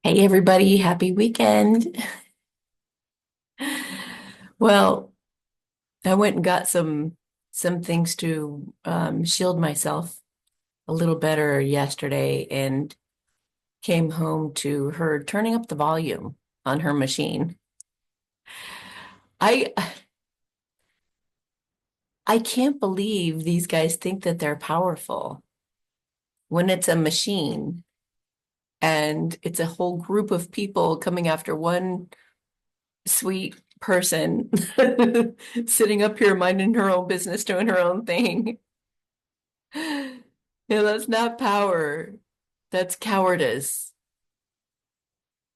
Hey everybody, happy weekend. Well, I went and got some things to shield myself a little better yesterday and came home to her turning up the volume on her machine. I I can't believe these guys think that they're powerful when it's a machine and it's a whole group of people coming after one sweet person sitting up here minding her own business, doing her own thing. Yeah, that's not power. That's cowardice.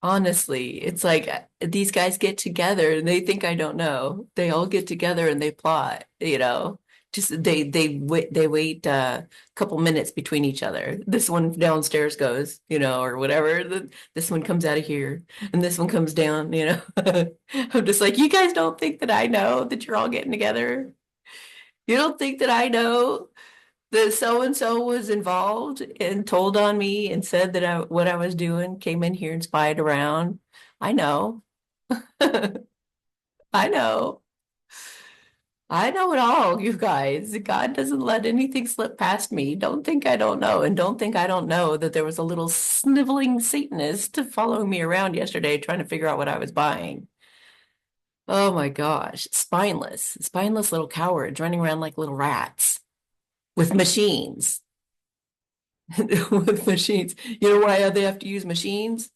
Honestly, it's like these guys get together and they think I don't know. They all get together and they plot, Just they wait a couple minutes between each other. This one downstairs goes, or whatever. This one comes out of here and this one comes down. I'm just like, you guys don't think that I know that you're all getting together? You don't think that I know the so and so was involved and told on me and said that what I was doing, came in here and spied around. I know. I know. I know it all, you guys. God doesn't let anything slip past me. Don't think I don't know. And don't think I don't know that there was a little sniveling Satanist following me around yesterday trying to figure out what I was buying. Oh my gosh. Spineless little cowards running around like little rats with machines. With machines. You know why they have to use machines?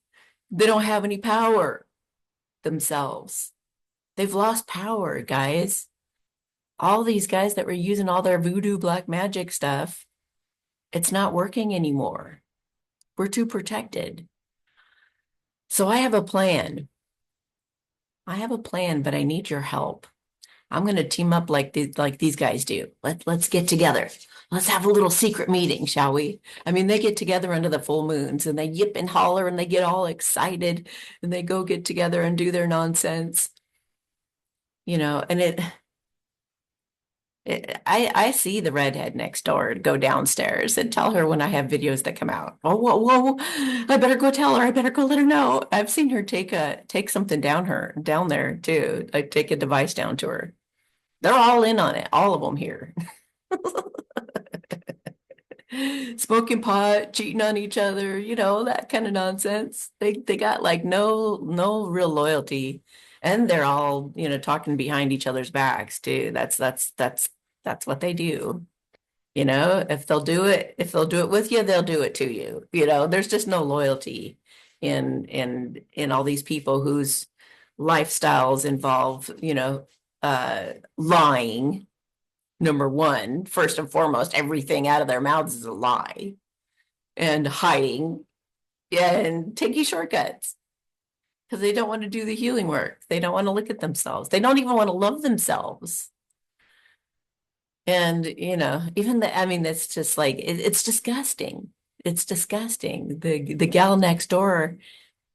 They don't have any power themselves. They've lost power, guys. All these guys that were using all their voodoo black magic stuff, it's not working anymore. We're too protected. So I have a plan. I have a plan, but I need your help. I'm going to team up like these guys do. Let's get together. Let's have a little secret meeting, shall we? I mean, they get together under the full moons and they yip and holler and they get all excited and they go get together and do their nonsense, and I see the redhead next door go downstairs and tell her when I have videos that come out. Oh, whoa, whoa, I better go tell her. I better go let her know. I've seen her take something down there too, like take a device down to her. They're all in on it, all of them here. Smoking pot, cheating on each other, that kind of nonsense. They got like no real loyalty. And they're all, talking behind each other's backs too. That's what they do. If they'll do it with you, they'll do it to you. There's just no loyalty in all these people whose lifestyles involve, lying. Number one, first and foremost, everything out of their mouths is a lie and hiding and taking shortcuts because they don't want to do the healing work. They don't want to look at themselves. They don't even want to love themselves. And, even I mean, it's just like, it's disgusting. It's disgusting. The gal next door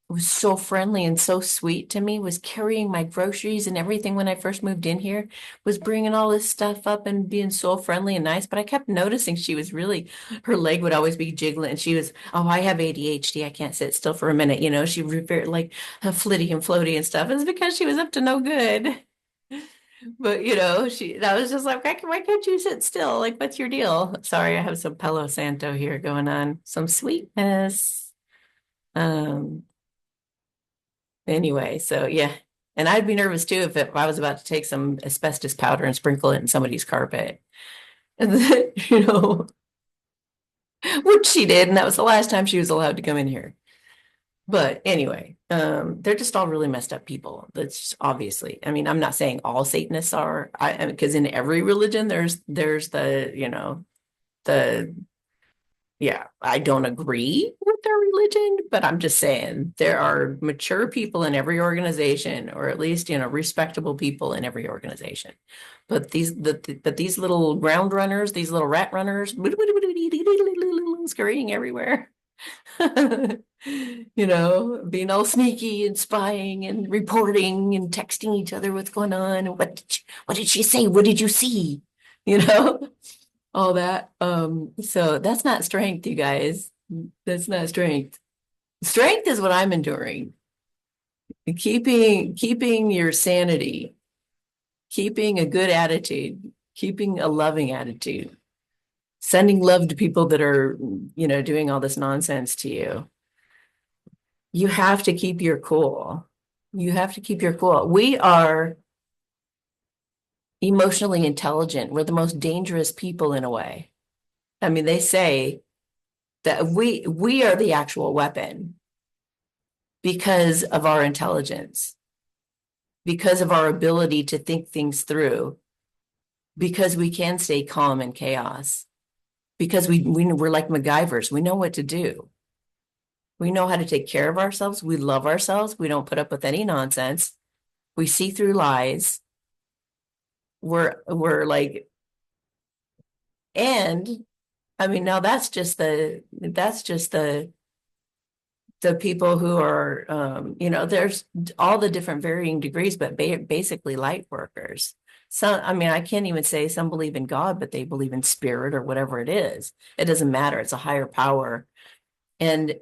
was so friendly and so sweet to me, was carrying my groceries and everything when I first moved in here, was bringing all this stuff up and being so friendly and nice. But I kept noticing she was really, her leg would always be jiggling. And she was, oh, I have ADHD. I can't sit still for a minute. She very like flitty and floaty and stuff. It's because she was up to no good. But I was just like, why can't you sit still? Like, what's your deal? Sorry, I have some Palo Santo here going on. Some sweetness. Um, Anyway, so yeah. And I'd be nervous too if I was about to take some asbestos powder and sprinkle it in somebody's carpet. And then, which she did, and that was the last time she was allowed to come in here. But anyway, they're just all really messed up people. That's just obviously. I mean, I'm not saying all Satanists are, because in every religion there's the yeah, I don't agree with their religion, but I'm just saying there are mature people in every organization, or at least, respectable people in every organization. But these little ground runners, these little rat runners, scurrying everywhere, being all sneaky and spying and reporting and texting each other what's going on and what did she say? What did you see? You know? All that. So that's not strength, you guys. That's not strength. Strength is what I'm enduring. Keeping your sanity, keeping a good attitude, keeping a loving attitude, sending love to people that are, doing all this nonsense to you. You have to keep your cool. You have to keep your cool. We are emotionally intelligent. We're the most dangerous people in a way. I mean, they say that we are the actual weapon because of our intelligence, because of our ability to think things through, because we can stay calm in chaos, because we're like MacGyvers. We know what to do. We know how to take care of ourselves. We love ourselves. We don't put up with any nonsense. We see through lies. We're like, and I mean, now that's just the people who are, there's all the different varying degrees, but basically light workers. Some, I mean, I can't even say some believe in God, but they believe in spirit or whatever it is. It doesn't matter. It's a higher power. And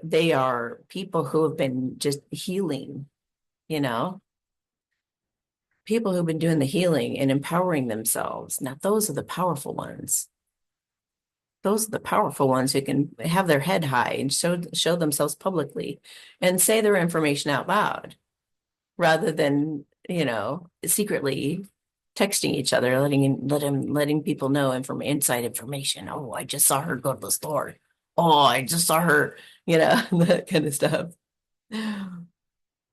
they are people who have been just healing, you know, people who've been doing the healing and empowering themselves. Now, those are the powerful ones. Those are the powerful ones who can have their head high and show themselves publicly and say their information out loud rather than, secretly texting each other, letting people know inside information. Oh, I just saw her go to the store. Oh, I just saw her, that kind of stuff. And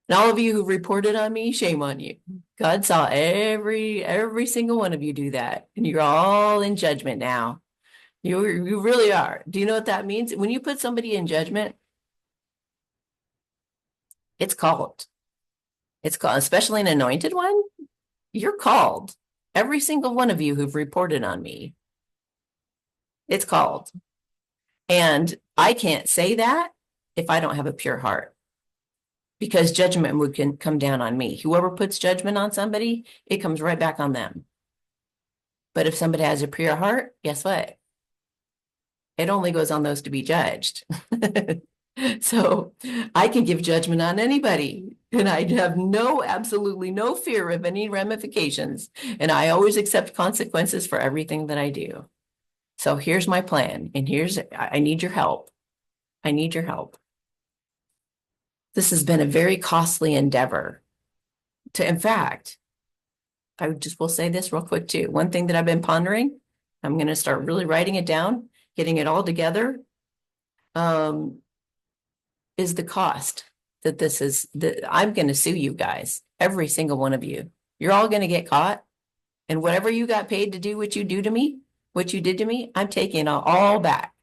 all of you who reported on me, shame on you. God saw every single one of you do that, and you're all in judgment now. You really are. Do you know what that means? When you put somebody in judgment, it's called. It's called, especially an anointed one. You're called. Every single one of you who've reported on me, it's called. And I can't say that if I don't have a pure heart, because judgment would come down on me. Whoever puts judgment on somebody, it comes right back on them. But if somebody has a pure heart, guess what? It only goes on those to be judged. So I can give judgment on anybody, and I have absolutely no fear of any ramifications. And I always accept consequences for everything that I do. So here's my plan, and I need your help. I need your help. This has been a very costly endeavor in fact, I just will say this real quick too. One thing that I've been pondering, I'm going to start really writing it down, getting it all together, is the cost that I'm going to sue you guys, every single one of you. You're all going to get caught, and whatever you got paid to do what you did to me, I'm taking it all back.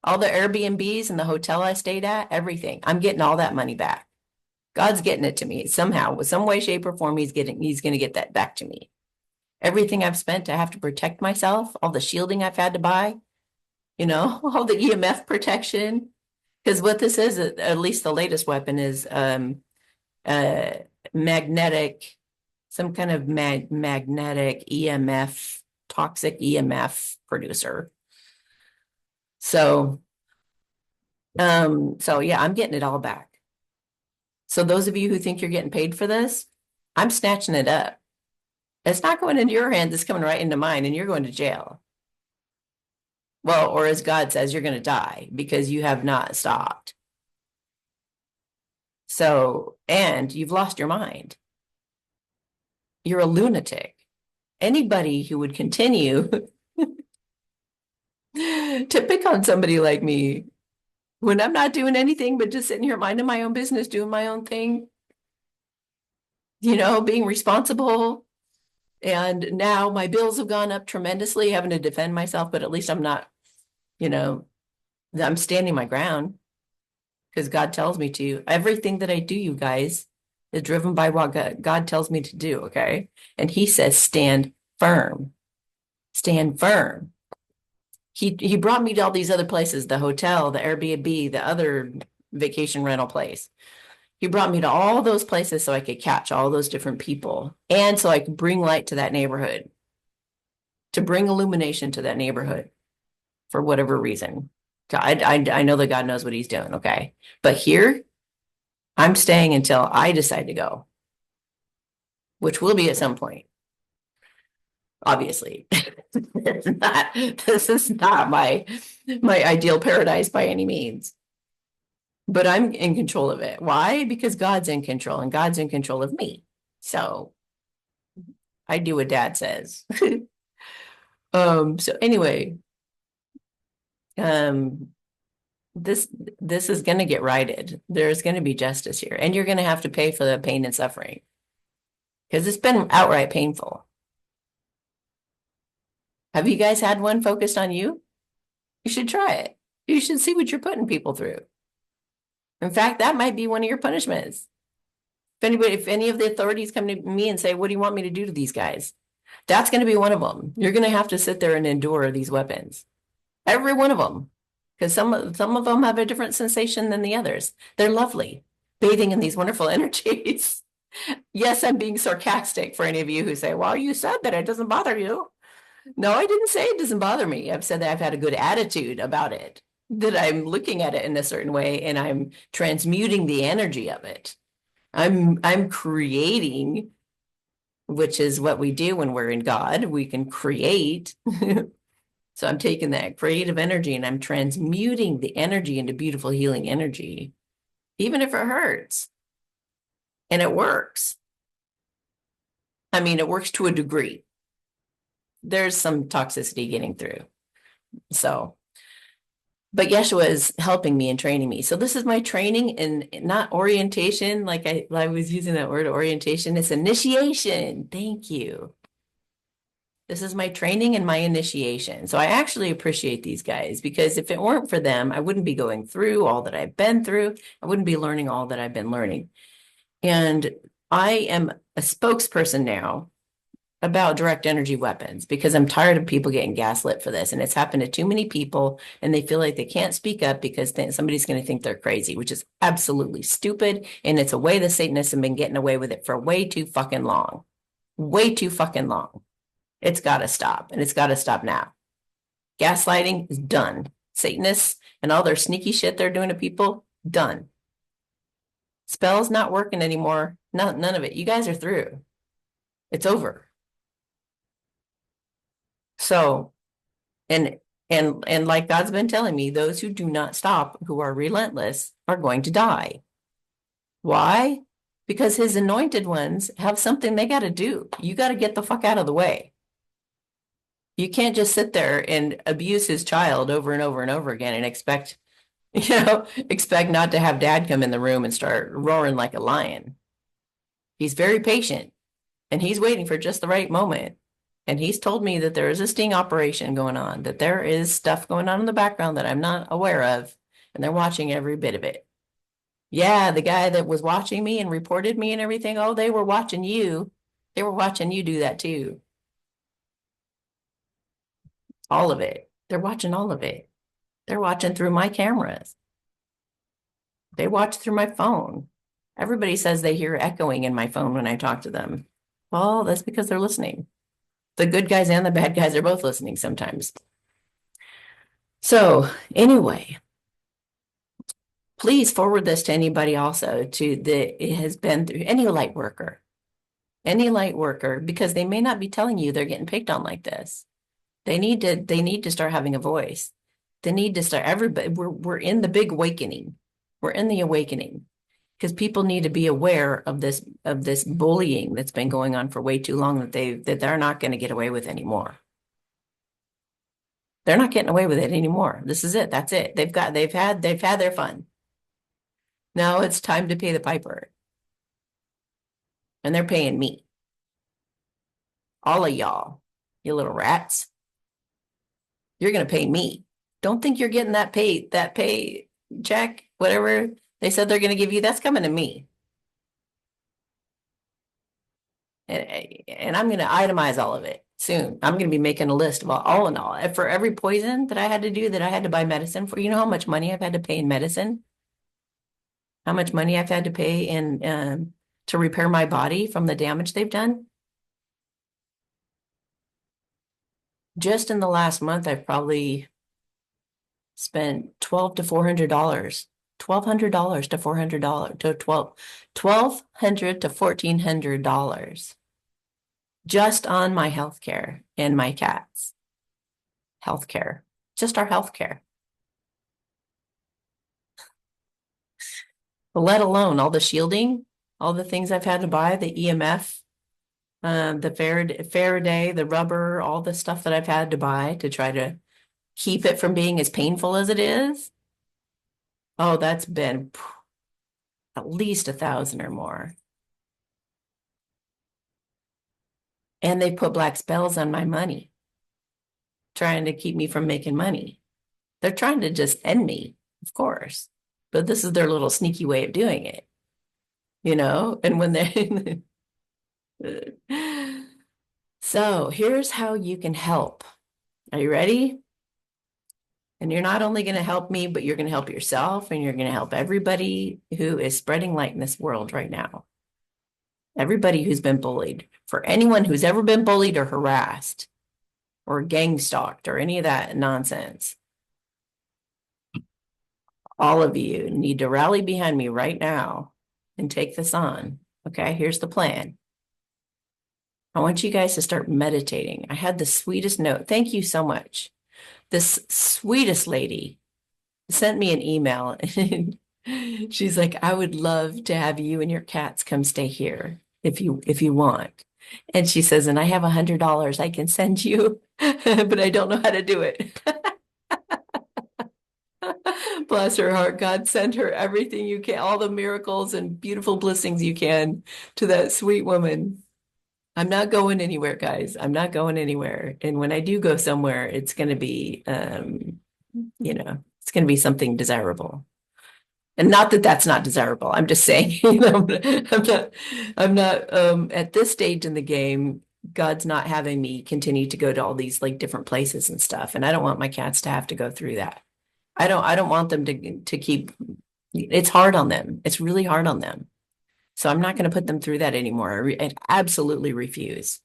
All the Airbnbs and the hotel I stayed at, everything. I'm getting all that money back. God's getting it to me somehow, with some way, shape, or form. He's going to get that back to me. Everything I've spent to have to protect myself, all the shielding I've had to buy, all the EMF protection. Because what this is, at least the latest weapon, is magnetic, some kind of magnetic EMF, toxic EMF producer. So yeah, I'm getting it all back. So those of you who think you're getting paid for this, I'm snatching it up. It's not going into your hands, it's coming right into mine, and you're going to jail. Well, or as God says, you're going to die because you have not stopped. So, and you've lost your mind. You're a lunatic. Anybody who would continue to pick on somebody like me when I'm not doing anything but just sitting here minding my own business, doing my own thing, being responsible. And now my bills have gone up tremendously, having to defend myself, but at least I'm not, I'm standing my ground because God tells me to. Everything that I do, you guys, is driven by what God tells me to do, okay? And he says, stand firm. Stand firm. He brought me to all these other places, the hotel, the Airbnb, the other vacation rental place. He brought me to all those places so I could catch all those different people and so I could bring light to that neighborhood, to bring illumination to that neighborhood for whatever reason. I know that God knows what he's doing, okay? But here, I'm staying until I decide to go, which will be at some point, obviously. This is not my ideal paradise by any means. But I'm in control of it. Why? Because God's in control and God's in control of me. So I do what dad says. So anyway, um, this this is going to get righted. There's going to be justice here, and you're going to have to pay for the pain and suffering because it's been outright painful. Have you guys had one focused on you? You should try it. You should see what you're putting people through. In fact, that might be one of your punishments. If any of the authorities come to me and say, "What do you want me to do to these guys?" That's going to be one of them. You're going to have to sit there and endure these weapons. Every one of them. Because some of them have a different sensation than the others. They're lovely, bathing in these wonderful energies. Yes, I'm being sarcastic for any of you who say, well, you said that it doesn't bother you. No, I didn't say it doesn't bother me. I've said that I've had a good attitude about it, that I'm looking at it in a certain way and I'm transmuting the energy of it. I'm creating, which is what we do when we're in God. We can create. So I'm taking that creative energy and I'm transmuting the energy into beautiful healing energy, even if it hurts. And it works. I mean, it works to a degree. There's some toxicity getting through. So, but Yeshua is helping me and training me. So this is my training and not orientation. Like I was using that word orientation. It's initiation. Thank you. This is my training and my initiation. So I actually appreciate these guys because if it weren't for them, I wouldn't be going through all that I've been through. I wouldn't be learning all that I've been learning. And I am a spokesperson now about direct energy weapons because I'm tired of people getting gaslit for this. And it's happened to too many people and they feel like they can't speak up because somebody's going to think they're crazy, which is absolutely stupid. And it's a way the Satanists have been getting away with it for way too fucking long. Way too fucking long. It's got to stop, and it's got to stop now. Gaslighting is done. Satanists and all their sneaky shit they're doing to people, done. Spells not working anymore. None of it. You guys are through. It's over. So, and like God's been telling me, those who do not stop, who are relentless, are going to die. Why? Because his anointed ones have something they got to do. You got to get the fuck out of the way. You can't just sit there and abuse his child over and over and over again and expect not to have dad come in the room and start roaring like a lion. He's very patient and he's waiting for just the right moment. And he's told me that there is a sting operation going on, that there is stuff going on in the background that I'm not aware of, and they're watching every bit of it. Yeah, the guy that was watching me and reported me and everything, oh, they were watching you. They were watching you do that too. All of it. They're watching all of it. They're watching through my cameras. They watch through my phone. Everybody says they hear echoing in my phone when I talk to them. Well, that's because they're listening. The good guys and the bad guys are both listening sometimes. So anyway, please forward this to anybody also it has been through any light worker, because they may not be telling you they're getting picked on like this. They need to start having a voice. They need to start everybody. We're in the big awakening. We're in the awakening because people need to be aware of this bullying that's been going on for way too long that they're not going to get away with anymore. They're not getting away with it anymore. This is it. That's it. They've had their fun. Now it's time to pay the piper. And they're paying me. All of y'all, you little rats. You're going to pay me. Don't think you're getting that pay check, whatever they said they're going to give you. That's coming to me. And I'm going to itemize all of it soon. I'm going to be making a list of all in all. For every poison that I had to do, that I had to buy medicine for, you know how much money I've had to pay in medicine? How much money I've had to pay in to repair my body from the damage they've done? Just in the last month, I've probably Spent $1,200 to $1,200 to $400 to $1,200 to $1,400 just on my healthcare and my cats' healthcare, just our healthcare. Let alone all the shielding, all the things I've had to buy, the EMF, the Faraday, the rubber, all the stuff that I've had to buy to try to keep it from being as painful as it is. Oh, that's been at least 1,000 or more. And they put black spells on my money, trying to keep me from making money. They're trying to just end me, of course, but this is their little sneaky way of doing it, And when they so here's how you can help. Are you ready? And you're not only going to help me, but you're going to help yourself and you're going to help everybody who is spreading light in this world right now. Everybody who's been bullied. For anyone who's ever been bullied or harassed or gang stalked or any of that nonsense, all of you need to rally behind me right now and take this on. Okay, here's the plan. I want you guys to start meditating. I had the sweetest note. Thank you so much. This sweetest lady sent me an email and she's like, I would love to have you and your cats come stay here if you want. And she says, and I have $100 I can send you, but I don't know how to do it. Bless her heart. God, send her everything you can, all the miracles and beautiful blessings you can to that sweet woman. I'm not going anywhere, guys. I'm not going anywhere. And when I do go somewhere, it's going to be, it's going to be something desirable. And not that that's not desirable. I'm just saying, I'm not, at this stage in the game, God's not having me continue to go to all these like different places and stuff. And I don't want my cats to have to go through that. I don't want them to keep, it's hard on them. It's really hard on them. So I'm not going to put them through that anymore. I absolutely refuse.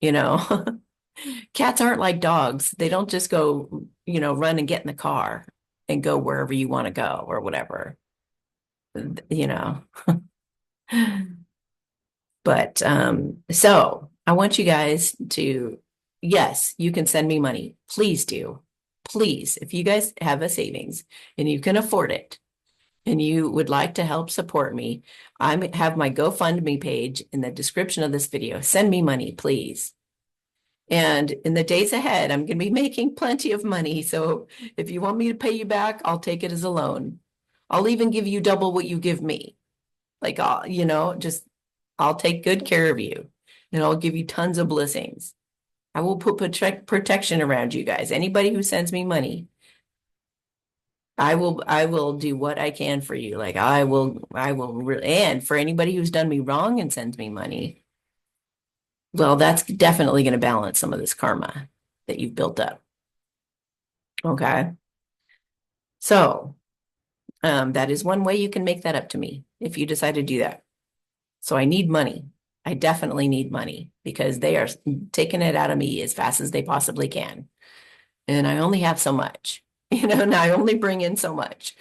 Cats aren't like dogs. They don't just go, run and get in the car and go wherever you want to go or whatever, But so I want you guys to, yes, you can send me money. Please do. Please, if you guys have a savings and you can afford it and you would like to help support me, I have my GoFundMe page in the description of this video. Send me money, please. And in the days ahead, I'm going to be making plenty of money. So if you want me to pay you back, I'll take it as a loan. I'll even give you double what you give me. Like, I'll take good care of you and I'll give you tons of blessings. I will put protection around you guys. Anybody who sends me money, I will do what I can for you. Like I will really, and for anybody who's done me wrong and sends me money, well, that's definitely going to balance some of this karma that you've built up. Okay. So, that is one way you can make that up to me if you decide to do that. So I need money. I definitely need money because they are taking it out of me as fast as they possibly can. And I only have so much, and I only bring in so much.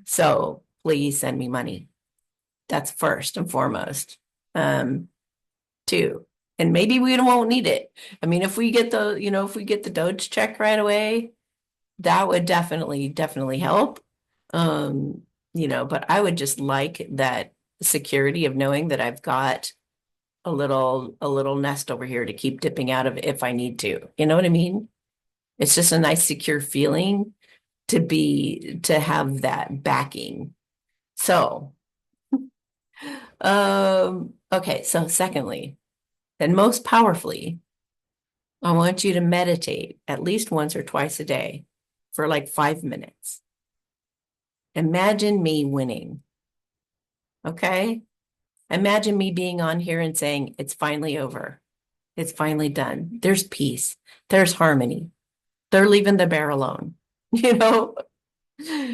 So please send me money. That's first and foremost. Two, and maybe we won't need it. I mean, if we get the Doge check right away, that would definitely help. But I would just like that security of knowing that I've got a little nest over here to keep dipping out of if I need to. You know what I mean? It's just a nice secure feeling to have that backing. So, okay. So secondly, and most powerfully, I want you to meditate at least once or twice a day for like 5 minutes. Imagine me winning. Okay? Imagine me being on here and saying, it's finally over. It's finally done. There's peace. There's harmony. They're leaving the bear alone.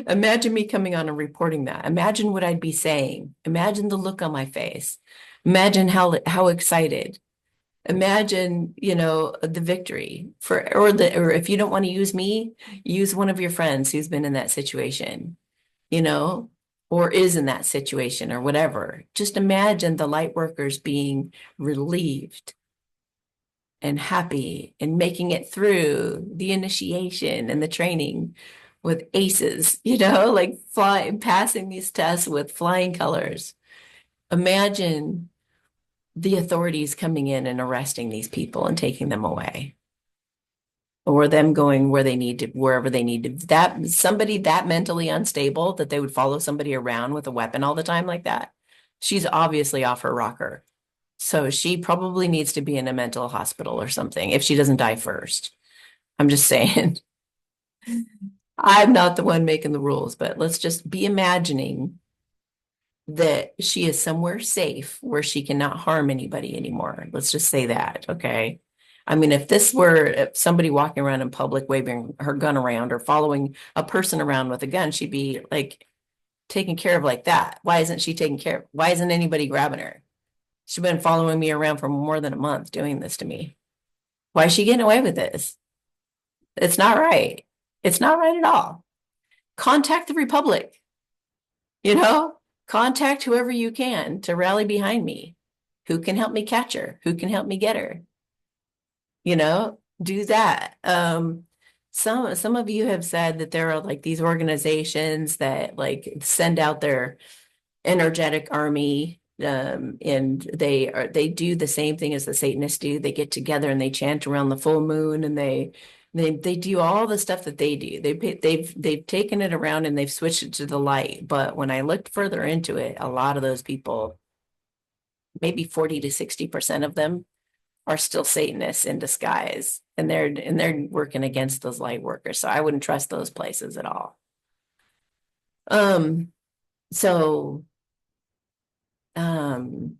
Imagine me coming on and reporting that. Imagine what I'd be saying. Imagine the look on my face. Imagine how excited. Imagine, the victory or if you don't want to use me, use one of your friends who's been in that situation, you know, or is in that situation or whatever. Just imagine the light workers being relieved and happy and making it through the initiation and the training with aces, like passing these tests with flying colors. Imagine the authorities coming in and arresting these people and taking them away, or them going wherever they need to. That somebody that mentally unstable that they would follow somebody around with a weapon all the time like that. She's obviously off her rocker. So she probably needs to be in a mental hospital or something if she doesn't die first. I'm just saying. I'm not the one making the rules, but let's just be imagining that she is somewhere safe where she cannot harm anybody anymore. Let's just say that, okay? I mean, if somebody walking around in public waving her gun around or following a person around with a gun, she'd be like taken care of like that. Why isn't she taken care of? Why isn't anybody grabbing her? She's been following me around for more than a month doing this to me. Why is she getting away with this? It's not right. It's not right at all. Contact the Republic, you know? Contact whoever you can to rally behind me. Who can help me catch her? Who can help me get her? Do that. Some of you have said that there are like these organizations that like send out their energetic army, and they do the same thing as the Satanists do. They get together and they chant around the full moon, and they do all the stuff that they do. They've taken it around and they've switched it to the light. But when I looked further into it, a lot of those people, maybe 40 to 60% of them, are still Satanists in disguise, and they're working against those light workers. So I wouldn't trust those places at all. Um, so um,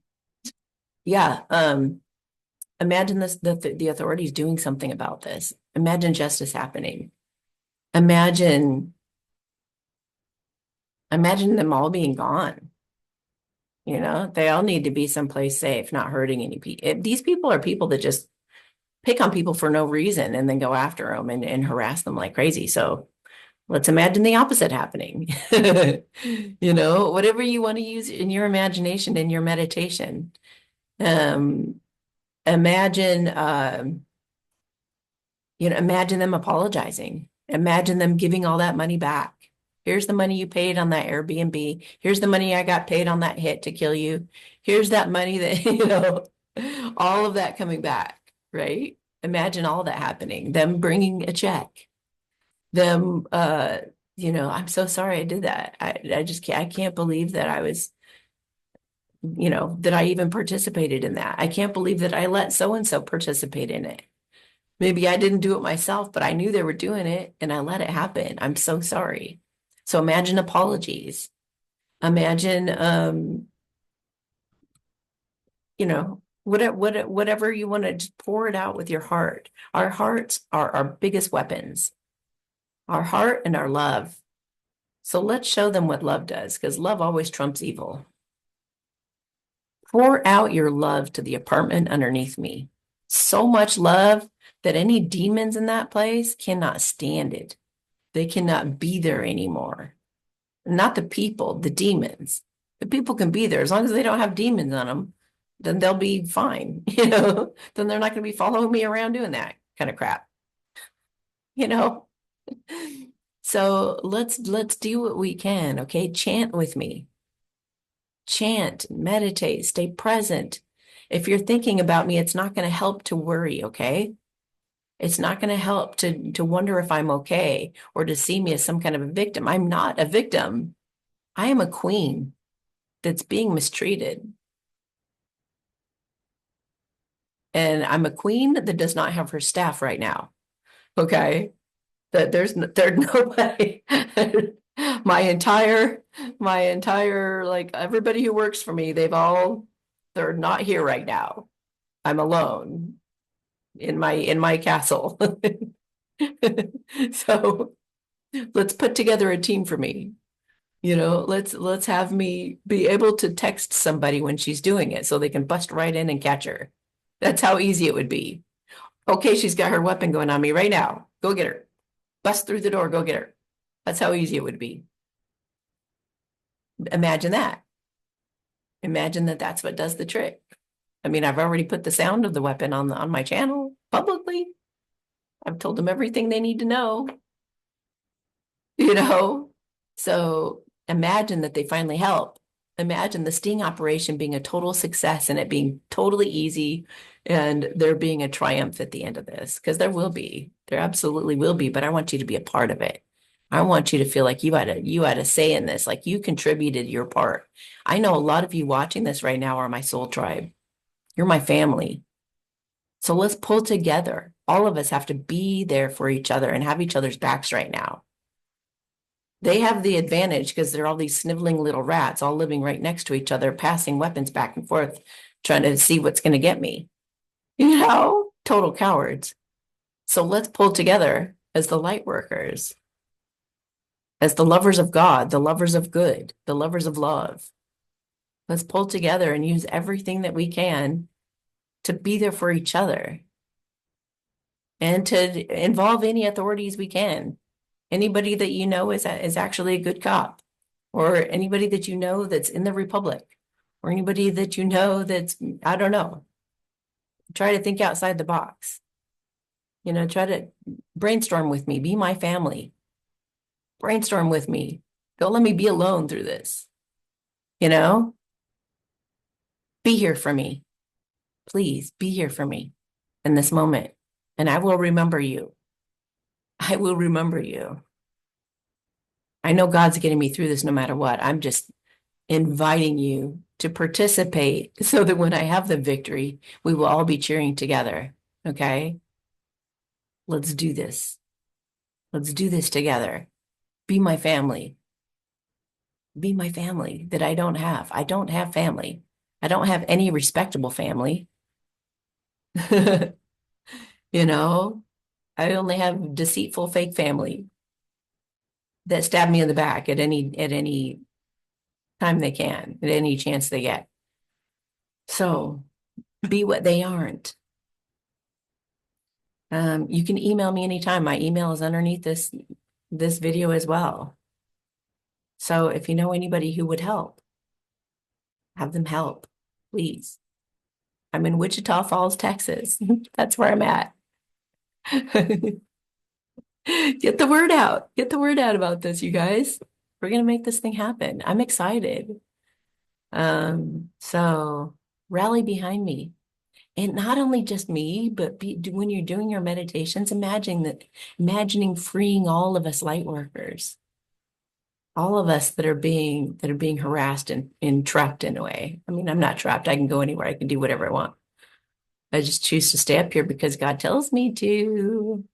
yeah, imagine the authorities doing something about this. Imagine justice happening. Imagine imagine them all being gone. They all need to be someplace safe, not hurting any people. These people are people that just pick on people for no reason and then go after them and harass them like crazy. So let's imagine the opposite happening. Whatever you want to use in your imagination, in your meditation. Um, imagine, imagine them apologizing. Imagine them giving all that money back. Here's the money you paid on that Airbnb. Here's the money I got paid on that hit to kill you. Here's that money that, all of that coming back, right? Imagine all that happening, them bringing a check, them, I'm so sorry I did that. I just I can't believe that I was, that I even participated in that. I can't believe that I let so-and-so participate in it. Maybe I didn't do it myself, but I knew they were doing it and I let it happen. I'm so sorry. So imagine apologies. Imagine, whatever you want to just pour it out with your heart. Our hearts are our biggest weapons, our heart and our love. So let's show them what love does, because love always trumps evil. Pour out your love to the apartment underneath me. So much love that any demons in that place cannot stand it. They cannot be there anymore. Not the people, the demons. The people can be there as long as they don't have demons on them, then they'll be fine. Then they're not going to be following me around doing that kind of crap. So let's do what we can, okay? Chant with me. Chant, meditate, stay present. If you're thinking about me, it's not going to help to worry, okay? It's not going to help to wonder if I'm okay or to see me as some kind of a victim. I'm not a victim. I am a queen that's being mistreated. And I'm a queen that does not have her staff right now. Okay? That there's nobody. my entire like everybody who works for me, they're not here right now. I'm alone in my castle. So let's put together a team for me. Let's have me be able to text somebody when she's doing it so they can bust right in and catch her. That's how easy it would be. Okay, she's got her weapon going on me right now. Go get her. Bust through the door, go get her. That's how easy it would be. Imagine that. Imagine that that's what does the trick. I mean, I've already put the sound of the weapon on my channel publicly. I've told them everything they need to know, you know? So imagine that they finally help. Imagine the sting operation being a total success and it being totally easy and there being a triumph at the end of this. Because there will be. There absolutely will be, but I want you to be a part of it. I want you to feel like you had a say in this, like you contributed your part. I know a lot of you watching this right now are my soul tribe. You're my family. So let's pull together. All of us have to be there for each other and have each other's backs right now. They have the advantage because they're all these sniveling little rats all living right next to each other, passing weapons back and forth, trying to see what's going to get me. You know, total cowards. So let's pull together as the light workers, as the lovers of God, the lovers of good, the lovers of love. Let's pull together and use everything that we can to be there for each other and to involve any authorities we can. Anybody that you know is actually a good cop, or anybody that you know that's in the Republic, or anybody that you know that's, I don't know. Try to think outside the box. You know, try to brainstorm with me, be my family. Brainstorm with me. Don't let me be alone through this. You know, be here for me. Please be here for me in this moment. And I will remember you. I will remember you. I know God's getting me through this no matter what. I'm just inviting you to participate so that when I have the victory, we will all be cheering together. Okay? Let's do this. Let's do this together. Be my family. Be my family that I don't have. I don't have family. I don't have any respectable family. You know, I only have deceitful fake family that stab me in the back at any time they can, at any chance they get. So be what they aren't. You can email me anytime. My email is underneath this video as well. So if you know anybody who would help, have them help, please. I'm in Wichita Falls, Texas. That's where I'm at. Get the word out. Get the word out about this, you guys. We're gonna make this thing happen. I'm excited. So rally behind me. And not only just me, but when you're doing your meditations, imagining freeing all of us light workers, all of us that are being harassed and trapped in a way. I mean, I'm not trapped. I can go anywhere. I can do whatever I want. I just choose to stay up here because God tells me to.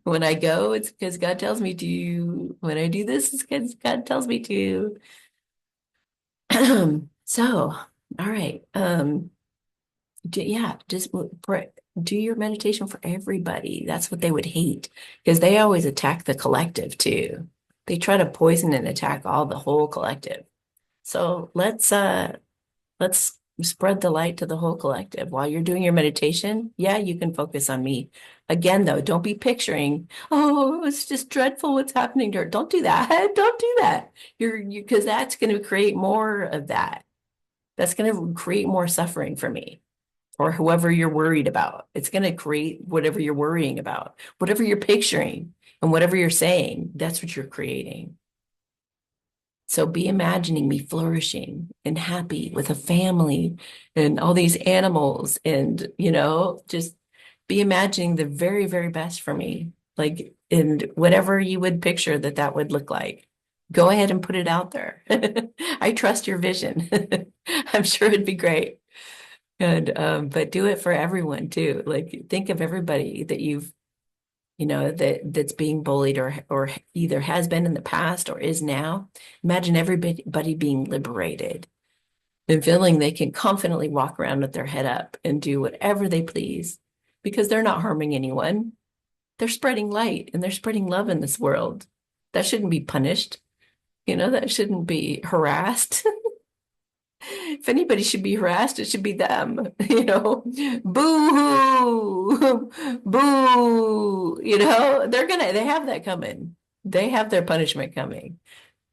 When I go, it's because God tells me to. When I do this, it's because God tells me to. So, all right. Yeah, just do your meditation for everybody. That's what they would hate because they always attack the collective too. They try to poison and attack the whole collective. So let's spread the light to the whole collective. While you're doing your meditation, yeah, you can focus on me. Again, though, don't be picturing, oh, it's just dreadful what's happening to her. Don't do that. Don't do that. Because that's going to create more of that. That's going to create more suffering for me or whoever you're worried about. It's going to create whatever you're worrying about, whatever you're picturing and whatever you're saying. That's what you're creating. So be imagining me flourishing and happy with a family and all these animals and, just be imagining the very, very best for me. Like, and whatever you would picture that would look like, go ahead and put it out there. I trust your vision. I'm sure it'd be great. And, but do it for everyone too. Like, think of everybody that that's being bullied or either has been in the past or is now. Imagine everybody being liberated and feeling they can confidently walk around with their head up and do whatever they please because they're not harming anyone. They're spreading light and they're spreading love in this world. That shouldn't be punished. That shouldn't be harassed. If anybody should be harassed, it should be them, you know. Boo-hoo, boo, you know, they have that coming. They have their punishment coming.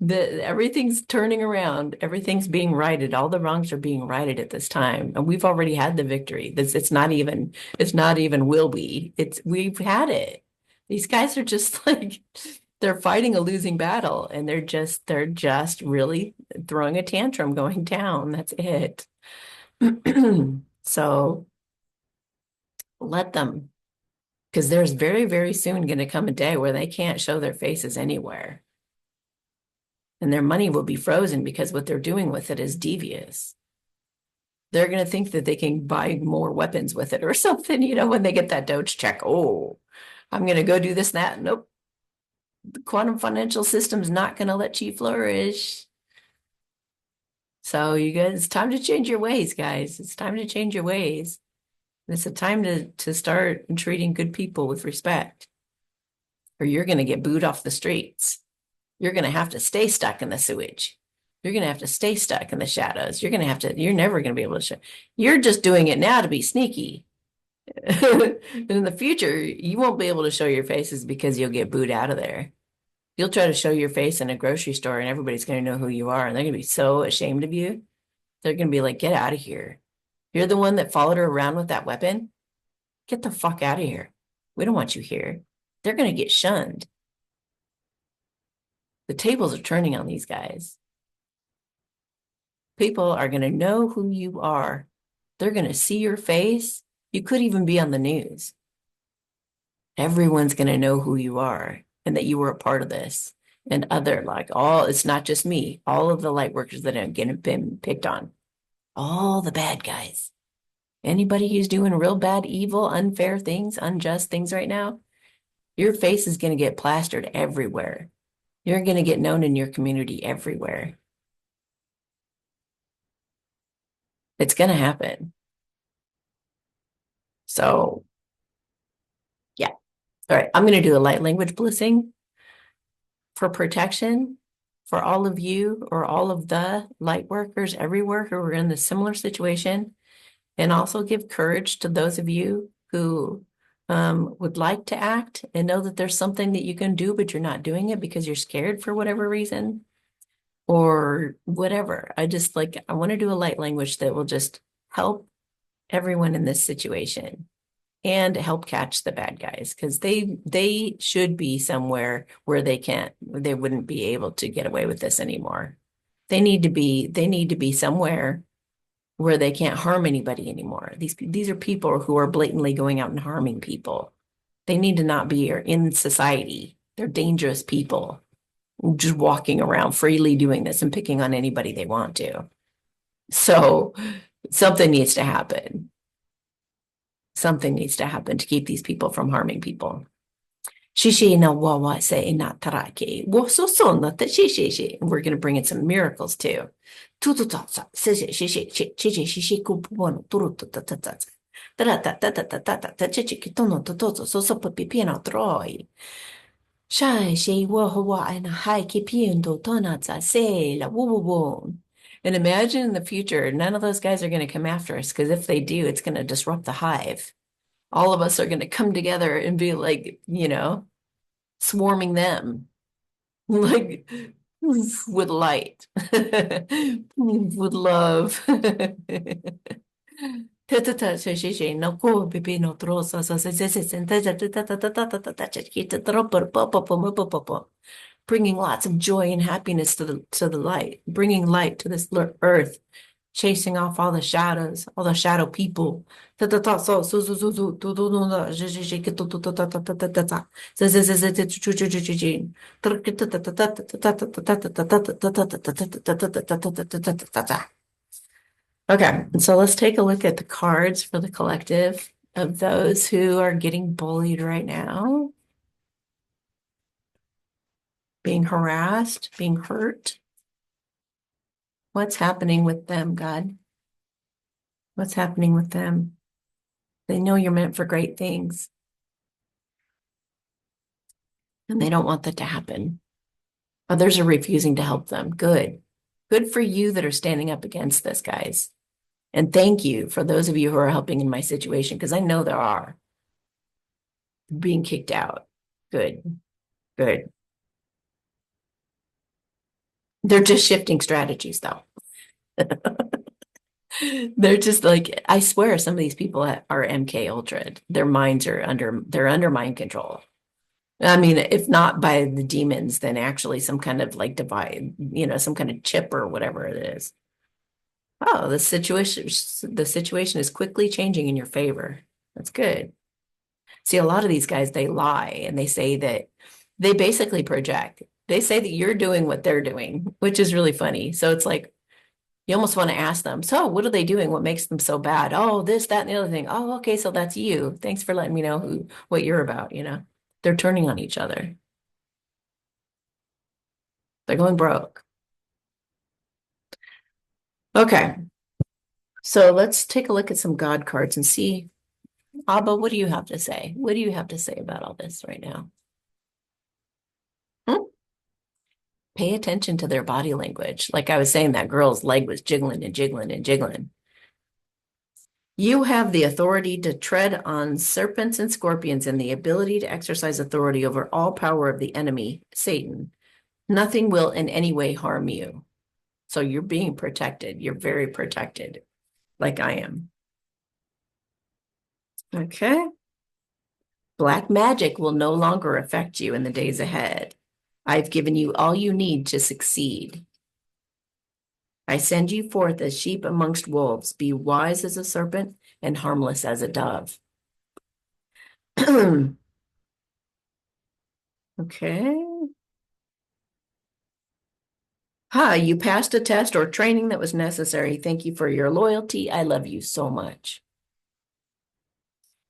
Everything's turning around, everything's being righted, all the wrongs are being righted at this time. And we've already had the victory. It's not even will we. We've had it. These guys are just like they're fighting a losing battle and they're just really throwing a tantrum going down. That's it. So let them, because there's very, very soon going to come a day where they can't show their faces anywhere. And their money will be frozen because what they're doing with it is devious. They're going to think that they can buy more weapons with it or something, you know, when they get that Doge check. Oh, I'm going to go do this and that. Nope. The quantum financial system's not going to let you flourish. So you guys, it's time to change your ways, guys. It's time to change your ways. It's a time to start treating good people with respect, or you're going to get booed off the streets. You're going to have to stay stuck in the sewage. You're going to have to stay stuck in the shadows. You're never going to be able to show. You're just doing it now to be sneaky. In the future, you won't be able to show your faces because you'll get booed out of there. You'll try to show your face in a grocery store and everybody's going to know who you are. And they're going to be so ashamed of you. They're going to be like, get out of here. You're the one that followed her around with that weapon. Get the fuck out of here. We don't want you here. They're going to get shunned. The tables are turning on these guys. People are going to know who you are. They're going to see your face. You could even be on the news. Everyone's going to know who you are and that you were a part of this. And it's not just me, all of the light workers that have been picked on, all the bad guys. Anybody who's doing real bad, evil, unfair things, unjust things right now, your face is going to get plastered everywhere. You're going to get known in your community everywhere. It's going to happen. So, yeah. All right. I'm going to do a light language blessing for protection for all of you or all of the light workers everywhere who are in a similar situation, and also give courage to those of you who would like to act and know that there's something that you can do, but you're not doing it because you're scared for whatever reason or whatever. I want to do a light language that will just help everyone in this situation and help catch the bad guys, because they should be somewhere where they wouldn't be able to get away with this anymore. They need to be somewhere where they can't harm anybody anymore. These are people who are blatantly going out and harming people. They need to not be in society. They're dangerous people just walking around freely doing this and picking on anybody they want to. So something needs to happen. Something needs to happen to keep these people from harming people. We're going to bring in some miracles too. And imagine in the future, none of those guys are going to come after us, because if they do, it's going to disrupt the hive. All of us are going to come together and be like, swarming them, like with light, with love. Bringing lots of joy and happiness to the light, bringing light to this earth, chasing off all the shadows, all the shadow people. Okay, so let's take a look at the cards for the collective of those who are getting bullied right now, being harassed, being hurt. What's happening with them, God? What's happening with them? They know you're meant for great things, and they don't want that to happen. Others are refusing to help them. Good. Good for you that are standing up against this, guys. And thank you for those of you who are helping in my situation, because I know there are being kicked out. Good, good. They're just shifting strategies, though. They're just like, I swear, some of these people are MK Ultra. Their minds are they're under mind control. I mean, if not by the demons, then actually some kind of like divide, some kind of chip or whatever it is. Oh, the situation is quickly changing in your favor. That's good. See, a lot of these guys, they lie and they say that they basically project. They say that you're doing what they're doing, which is really funny. So it's like you almost want to ask them, so what are they doing? What makes them so bad? Oh, this, that, and the other thing. Oh, okay, so that's you. Thanks for letting me know what you're about. They're turning on each other. They're going broke. Okay. So let's take a look at some God cards and see, Abba, what do you have to say? What do you have to say about all this right now? Hmm? Pay attention to their body language. Like I was saying, that girl's leg was jiggling and jiggling and jiggling. You have the authority to tread on serpents and scorpions and the ability to exercise authority over all power of the enemy, Satan. Nothing will in any way harm you. So you're being protected. You're very protected, like I am. Okay. Black magic will no longer affect you in the days ahead. I've given you all you need to succeed. I send you forth as sheep amongst wolves. Be wise as a serpent and harmless as a dove. Okay. Hi, you passed a test or training that was necessary. Thank you for your loyalty. I love you so much.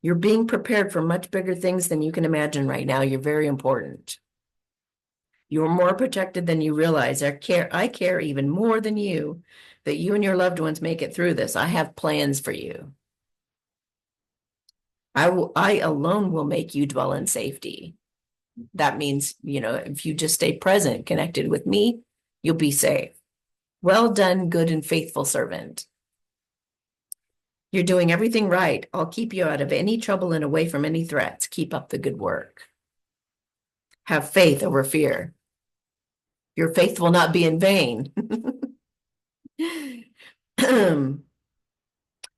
You're being prepared for much bigger things than you can imagine right now. You're very important. You're more protected than you realize. I care even more than you that you and your loved ones make it through this. I have plans for you. I alone will make you dwell in safety. That means, if you just stay present, connected with me, you'll be safe. Well done, good and faithful servant. You're doing everything right. I'll keep you out of any trouble and away from any threats. Keep up the good work. Have faith over fear. Your faith will not be in vain. I'm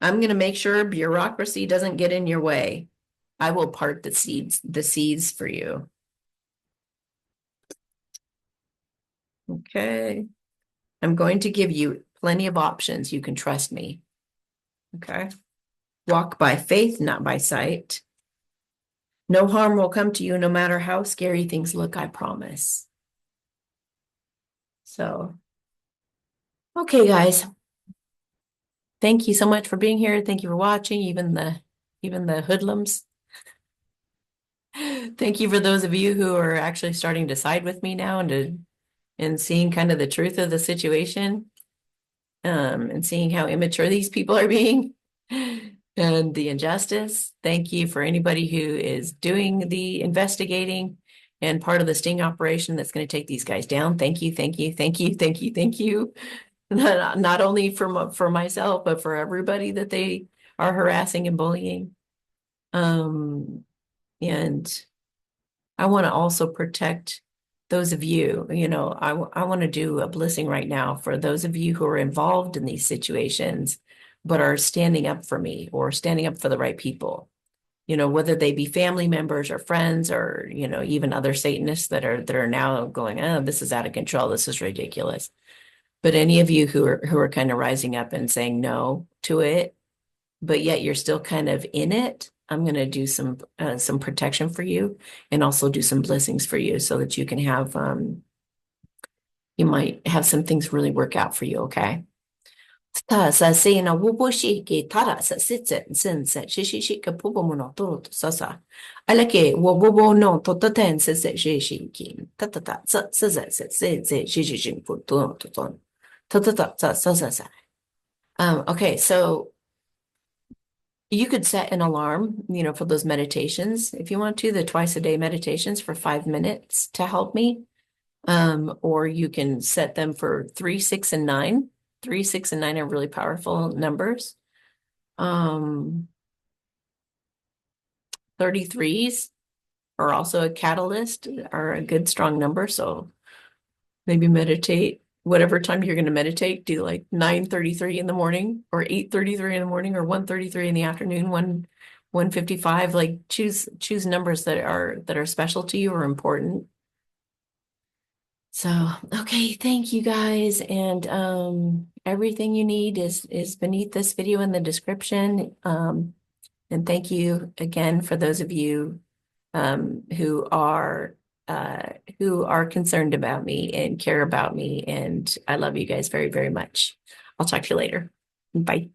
going to make sure bureaucracy doesn't get in your way. I will part the seas for you. Okay. I'm going to give you plenty of options. You can trust me. Okay. Walk by faith, not by sight. No harm will come to you no matter how scary things look, I promise. So, okay, guys. Thank you so much for being here. Thank you for watching, even the hoodlums. Thank you for those of you who are actually starting to side with me now and seeing kind of the truth of the situation, and seeing how immature these people are being and the injustice. Thank you for anybody who is doing the investigating and part of the sting operation that's going to take these guys down. Thank you, thank you, thank you, thank you, thank you. Not only for myself, but for everybody that they are harassing and bullying. And I want to also protect those of you, I want to do a blessing right now for those of you who are involved in these situations, but are standing up for me or standing up for the right people, whether they be family members or friends or, even other Satanists that are now going, oh, this is out of control. This is ridiculous. But any of you who are kind of rising up and saying no to it, but yet you're still kind of in it, I'm going to do some protection for you and also do some blessings for you so that you can have you might have some things really work out for you, okay? Ta sa se na wubo shi ke tara sa sitse sen se shi ke pubo mono toro to sa sa ala ke wo wubo no to ta ten se shi ki ta se shi pu to ta sa. Okay, so you could set an alarm, for those meditations if you want to, the twice a day meditations for 5 minutes to help me. Or you can set them for 3, 6, and 9. 3, 6, and 9 are really powerful numbers. 33s are also a catalyst, are a good strong number. So maybe meditate whatever time you're going to meditate. Do like 9:33 in the morning, or 8:33 in the morning, or 1:33 in the afternoon, 1:55. Like choose numbers that are special to you or important. So, okay, thank you guys. And everything you need is beneath this video in the description. And thank you again for those of you who are concerned about me and care about me. And I love you guys very, very much. I'll talk to you later. Bye.